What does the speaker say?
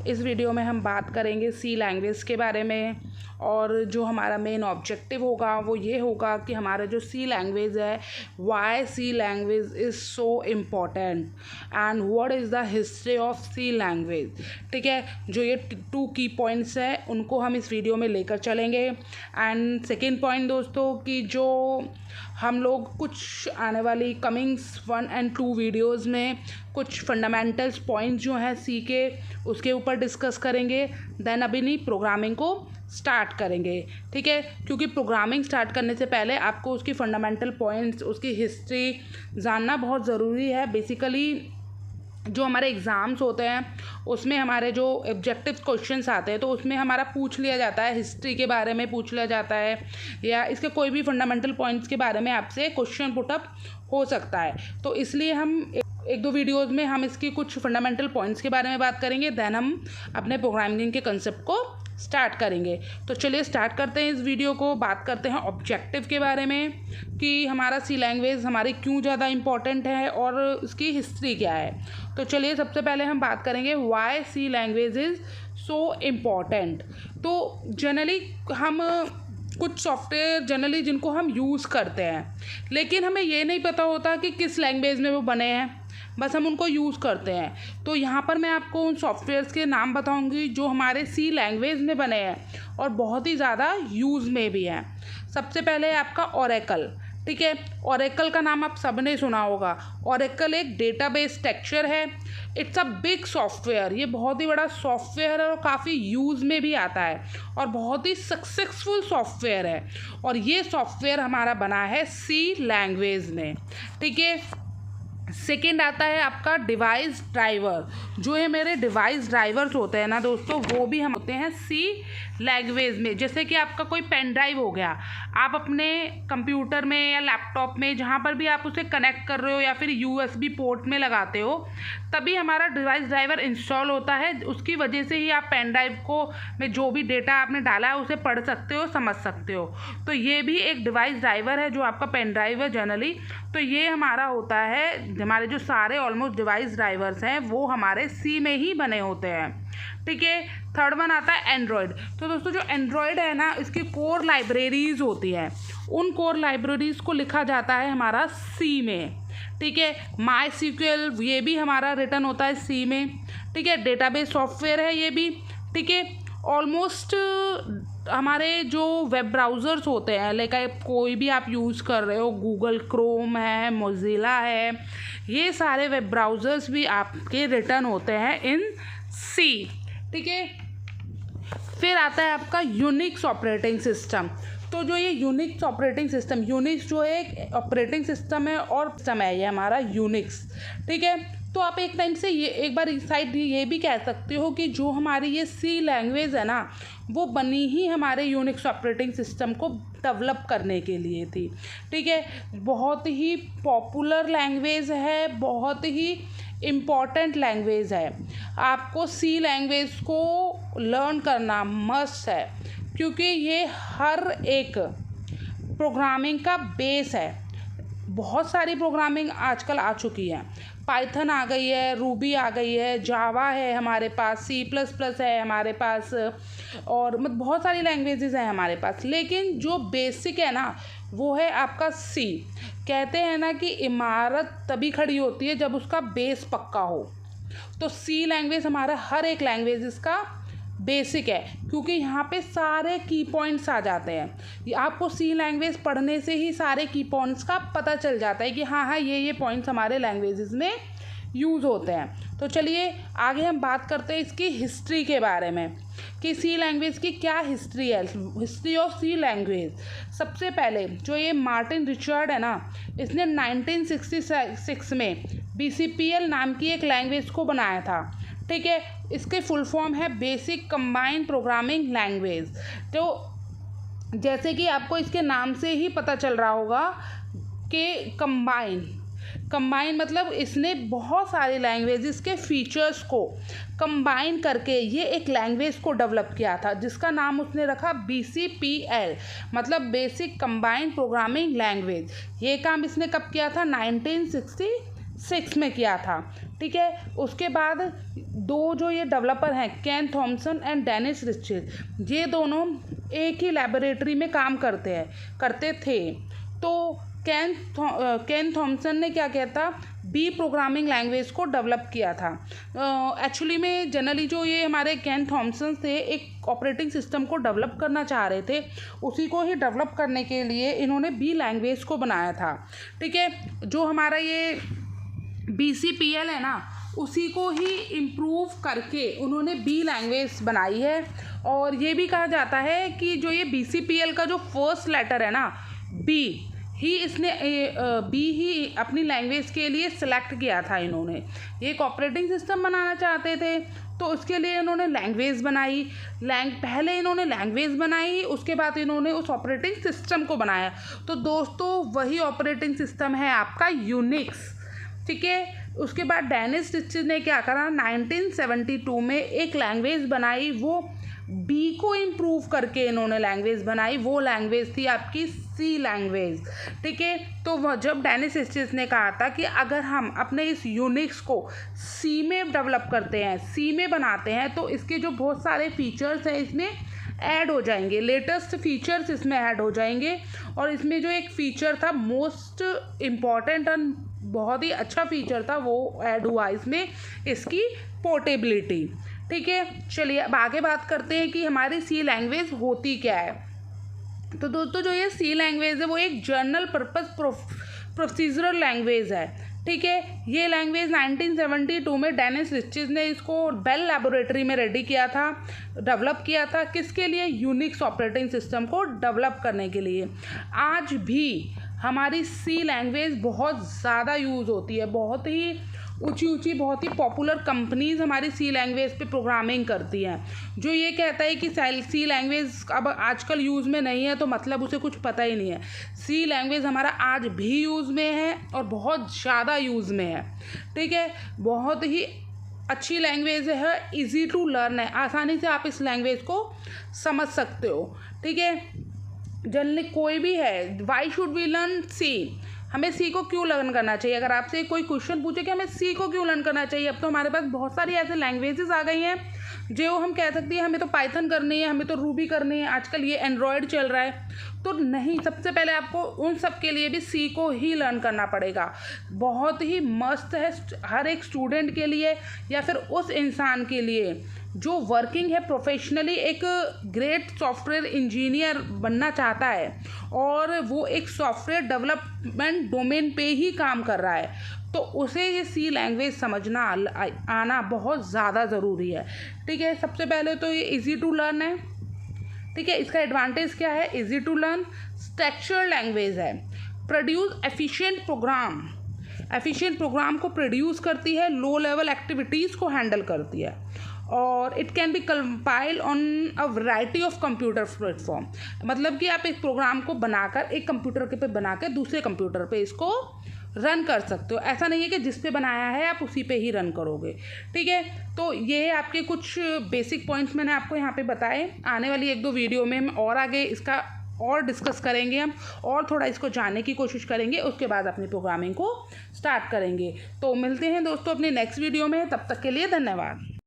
इस वीडियो में हम बात करेंगे सी लैंग्वेज के बारे में, और जो हमारा मेन ऑब्जेक्टिव होगा वो ये होगा कि हमारा जो सी लैंग्वेज है, why C language is so important and what is the history of C language. ठीक है, जो ये 2 की पॉइंट्स है उनको हम इस वीडियो में लेकर चलेंगे। एंड सेकेंड पॉइंट दोस्तों कि जो हम लोग कुछ आने वाली कमिंग्स 1 और 2 वीडियोस में कुछ फंडामेंटल्स पॉइंट्स जो हैं सी के, उसके ऊपर डिस्कस करेंगे। देन अभी नहीं, प्रोग्रामिंग को स्टार्ट करेंगे। ठीक है, क्योंकि प्रोग्रामिंग स्टार्ट करने से पहले आपको उसकी फंडामेंटल पॉइंट्स, उसकी हिस्ट्री जानना बहुत ज़रूरी है। बेसिकली जो हमारे एग्ज़ाम्स होते हैं उसमें हमारे जो ऑब्जेक्टिव क्वेश्चंस आते हैं तो उसमें हमारा पूछ लिया जाता है, हिस्ट्री के बारे में पूछ लिया जाता है, या इसके कोई भी फंडामेंटल पॉइंट्स के बारे में आपसे क्वेश्चन पुटअप हो सकता है। तो इसलिए हम 1-2 वीडियोज़ में हम इसकी कुछ फंडामेंटल पॉइंट्स के बारे में बात करेंगे। देन हम अपने प्रोग्रामिंग के कंसेप्ट को स्टार्ट करेंगे। तो चलिए स्टार्ट करते हैं इस वीडियो को। बात करते हैं ऑब्जेक्टिव के बारे में कि हमारा सी लैंग्वेज हमारी क्यों ज़्यादा इम्पॉर्टेंट है और उसकी हिस्ट्री क्या है। तो चलिए सबसे पहले हम बात करेंगे why C language is so important. तो जनरली हम कुछ सॉफ्टवेयर जनरली जिनको हम यूज़ करते हैं, लेकिन हमें ये नहीं पता होता कि किस लैंग्वेज में वो बने हैं, बस हम उनको यूज़ करते हैं। तो यहाँ पर मैं आपको उन सॉफ्टवेयर्स के नाम बताऊँगी जो हमारे सी लैंग्वेज में बने हैं और बहुत ही ज़्यादा यूज़ में भी हैं। सबसे पहले आपका ओरेकल। ठीक है, ओरेकल का नाम आप सबने सुना होगा। ओरेकल एक डेटाबेस स्ट्रक्चर है। It's a big software. ये बहुत ही बड़ा सॉफ्टवेयर है और काफ़ी यूज़ में भी आता है और बहुत ही सक्सेसफुल सॉफ्टवेयर है। और ये सॉफ्टवेयर हमारा बना है सी लैंग्वेज में। ठीक है, सेकेंड आता है आपका डिवाइस ड्राइवर। जो है मेरे डिवाइस ड्राइवर्स होते हैं ना दोस्तों, वो भी हम होते हैं सी लैंग्वेज में। जैसे कि आपका कोई पेन ड्राइव हो गया, आप अपने कंप्यूटर में या लैपटॉप में जहाँ पर भी आप उसे कनेक्ट कर रहे हो या फिर USB पोर्ट में लगाते हो, तभी हमारा डिवाइस ड्राइवर इंस्टॉल होता है। उसकी वजह से ही आप पेन ड्राइव को में जो भी डेटा आपने डाला है उसे पढ़ सकते हो, समझ सकते हो। तो ये भी एक डिवाइस ड्राइवर है जो आपका पेन ड्राइव है जनरली। तो ये हमारा होता है, हमारे जो सारे ऑलमोस्ट डिवाइस ड्राइवर्स हैं वो हमारे सी में ही बने होते हैं। ठीक है, थर्ड वन आता है एंड्रॉयड। तो दोस्तों जो एंड्रॉयड है ना, इसकी कोर लाइब्रेरीज होती हैं, उन कोर लाइब्रेरीज को लिखा जाता है हमारा सी में। ठीक है, MySQL ये भी हमारा रिटर्न होता है सी में। ठीक है, डेटाबेस सॉफ्टवेयर है ये भी। ठीक है, ऑलमोस्ट हमारे जो वेब ब्राउज़र्स होते हैं, लाइक कोई भी आप यूज़ कर रहे हो, गूगल क्रोम है, मोज़िला है, ये सारे वेब ब्राउज़र्स भी आपके रिटर्न होते हैं इन सी। ठीक है, फिर आता है आपका यूनिक्स ऑपरेटिंग सिस्टम। तो जो ये यूनिक्स ऑपरेटिंग सिस्टम, यूनिक्स जो है एक ऑपरेटिंग सिस्टम है और सिस्टम है ये हमारा यूनिक्स। ठीक है, तो आप एक टाइम से ये एक बार इस साइड ये भी कह सकते हो कि जो हमारी ये सी लैंग्वेज है ना, वो बनी ही हमारे यूनिक्स ऑपरेटिंग सिस्टम को डेवलप करने के लिए थी। ठीक है, बहुत ही पॉपुलर लैंग्वेज है, बहुत ही इम्पॉर्टेंट लैंग्वेज है। आपको सी लैंग्वेज को लर्न करना मस्ट है, क्योंकि ये हर एक प्रोग्रामिंग का बेस है। बहुत सारी प्रोग्रामिंग आजकल आ चुकी है। पाइथन आ गई है, रूबी आ गई है, जावा है हमारे पास, C++ है हमारे पास, और मतलब बहुत सारी लैंग्वेजेस हैं हमारे पास। लेकिन जो बेसिक है ना, वो है आपका सी। कहते हैं ना कि इमारत तभी खड़ी होती है जब उसका बेस पक्का हो। तो सी लैंग्वेज हमारा हर एक लैंग्वेज इसका बेसिक है, क्योंकि यहाँ पे सारे की पॉइंट्स आ जाते हैं। आपको सी लैंग्वेज पढ़ने से ही सारे की पॉइंट्स का पता चल जाता है कि हाँ ये पॉइंट्स हमारे लैंग्वेजेस में यूज़ होते हैं। तो चलिए आगे हम बात करते हैं इसकी हिस्ट्री के बारे में कि सी लैंग्वेज की क्या हिस्ट्री है, हिस्ट्री ऑफ सी लैंग्वेज। सबसे पहले जो ये मार्टिन रिचर्ड है ना, इसने 1966 में BCPL नाम की एक लैंग्वेज को बनाया था। ठीक है, इसके फुल फॉर्म है बेसिक कंबाइंड प्रोग्रामिंग लैंग्वेज। तो जैसे कि आपको इसके नाम से ही पता चल रहा होगा कि कंबाइन मतलब इसने बहुत सारे लैंग्वेजेस के फीचर्स को कंबाइन करके ये एक लैंग्वेज को डेवलप किया था, जिसका नाम उसने रखा BCPL, मतलब बेसिक कंबाइंड प्रोग्रामिंग लैंग्वेज। ये काम इसने कब किया था? 1966 2006 में किया था। ठीक है, उसके बाद दो जो ये डेवलपर हैं केन थॉमसन एंड डेनिस रिचर्ड्स, ये दोनों एक ही लैबोरेटरी में काम करते थे। तो केन थॉमसन ने क्या किया था, बी प्रोग्रामिंग लैंग्वेज को डेवलप किया था। एक्चुअली में जनरली जो ये हमारे केन थॉमसन थे एक ऑपरेटिंग सिस्टम को डेवलप करना चाह रहे थे, उसी को ही डेवलप करने के लिए इन्होंने बी लैंग्वेज को बनाया था। ठीक है, जो हमारा ये BCPL है ना, उसी को ही इम्प्रूव करके उन्होंने बी लैंग्वेज बनाई है। और ये भी कहा जाता है कि जो ये BCPL का जो फर्स्ट लेटर है ना, बी ही अपनी लैंग्वेज के लिए सिलेक्ट किया था। इन्होंने ये एक ऑपरेटिंग सिस्टम बनाना चाहते थे, तो उसके लिए इन्होंने लैंग्वेज बनाई। पहले इन्होंने लैंग्वेज बनाई, उसके बाद इन्होंने उस ऑपरेटिंग सिस्टम को बनाया। तो दोस्तों वही ऑपरेटिंग सिस्टम है आपका यूनिक्स। ठीक है, उसके बाद डेनिस रिचर्ड्स ने क्या करा, 1972 में एक लैंग्वेज बनाई, वो बी को इम्प्रूव करके इन्होंने लैंग्वेज बनाई। वो लैंग्वेज थी आपकी सी लैंग्वेज। ठीक है, तो जब डेनिस रिचर्ड्स ने कहा था कि अगर हम अपने इस यूनिक्स को सी में डेवलप करते हैं, सी में बनाते हैं, तो इसके जो बहुत सारे फीचर्स हैं इसमें ऐड हो जाएंगे, लेटेस्ट फीचर्स इसमें ऐड हो जाएंगे। और इसमें जो एक फ़ीचर था मोस्ट इम्पॉर्टेंट और बहुत ही अच्छा फीचर था, वो ऐड हुआ इसमें, इसकी पोर्टेबिलिटी। ठीक है, चलिए अब आगे बात करते हैं कि हमारी सी लैंग्वेज होती क्या है। तो दोस्तों जो ये सी लैंग्वेज है वो एक जनरल पर्पस प्रोसीजरल लैंग्वेज है। ठीक है, ये लैंग्वेज 1972 में डेनिस रिचर्ड्स ने इसको बेल लैबोरेटरी में रेडी किया था, डेवलप किया था। किसके लिए, यूनिक्स ऑपरेटिंग सिस्टम को डेवलप करने के लिए। आज भी हमारी सी लैंग्वेज बहुत ज़्यादा यूज़ होती है, बहुत ही ऊंची बहुत ही पॉपुलर कंपनीज़ हमारी सी लैंग्वेज पे प्रोग्रामिंग करती हैं। जो ये कहता है कि सी लैंग्वेज अब आजकल यूज़ में नहीं है तो मतलब उसे कुछ पता ही नहीं है। सी लैंग्वेज हमारा आज भी यूज़ में है और बहुत ज़्यादा यूज़ में है। ठीक है, बहुत ही अच्छी लैंग्वेज है, इजी टू लर्न है, आसानी से आप इस लैंग्वेज को समझ सकते हो। ठीक है, जनरली कोई भी है, why should we learn C, हमें सी को क्यों लर्न करना चाहिए। अगर आपसे कोई क्वेश्चन पूछे कि हमें सी को क्यों लर्न करना चाहिए, अब तो हमारे पास बहुत सारी ऐसे लैंग्वेजेस आ गई हैं जो हम कह सकते हैं हमें तो पाइथन करनी है, हमें तो रूबी करनी है, आजकल ये एंड्रॉयड चल रहा है। तो नहीं, सबसे पहले आपको उन सब के लिए भी सी को ही लर्न करना पड़ेगा। बहुत ही मस्त है हर एक स्टूडेंट के लिए या फिर उस इंसान के लिए जो वर्किंग है प्रोफेशनली, एक ग्रेट सॉफ्टवेयर इंजीनियर बनना चाहता है और वो एक सॉफ्टवेयर डेवलपमेंट डोमेन पे ही काम कर रहा है, तो उसे ये सी लैंग्वेज समझना आना बहुत ज़्यादा ज़रूरी है। ठीक है, सबसे पहले तो ये इजी टू लर्न है। ठीक है, इसका एडवांटेज क्या है, easy to learn, structured language है, प्रोड्यूस एफिशिएंट प्रोग्राम को प्रोड्यूस करती है, लो लेवल एक्टिविटीज़ को हैंडल करती है, और it can be compile on a variety of computer platform. मतलब कि आप एक प्रोग्राम को बनाकर एक कंप्यूटर के पे बनाकर दूसरे कंप्यूटर पे इसको रन कर सकते हो। ऐसा नहीं है कि जिस पे बनाया है आप उसी पे ही रन करोगे। ठीक है, तो ये आपके कुछ बेसिक पॉइंट्स मैंने आपको यहाँ पे बताए। आने वाली 1-2 वीडियो में हम और आगे इसका और डिस्कस करेंगे, हम और थोड़ा इसको जानने की कोशिश करेंगे, उसके बाद अपनी प्रोग्रामिंग को स्टार्ट करेंगे। तो मिलते हैं दोस्तों अपनी नेक्स्ट वीडियो में, तब तक के लिए धन्यवाद।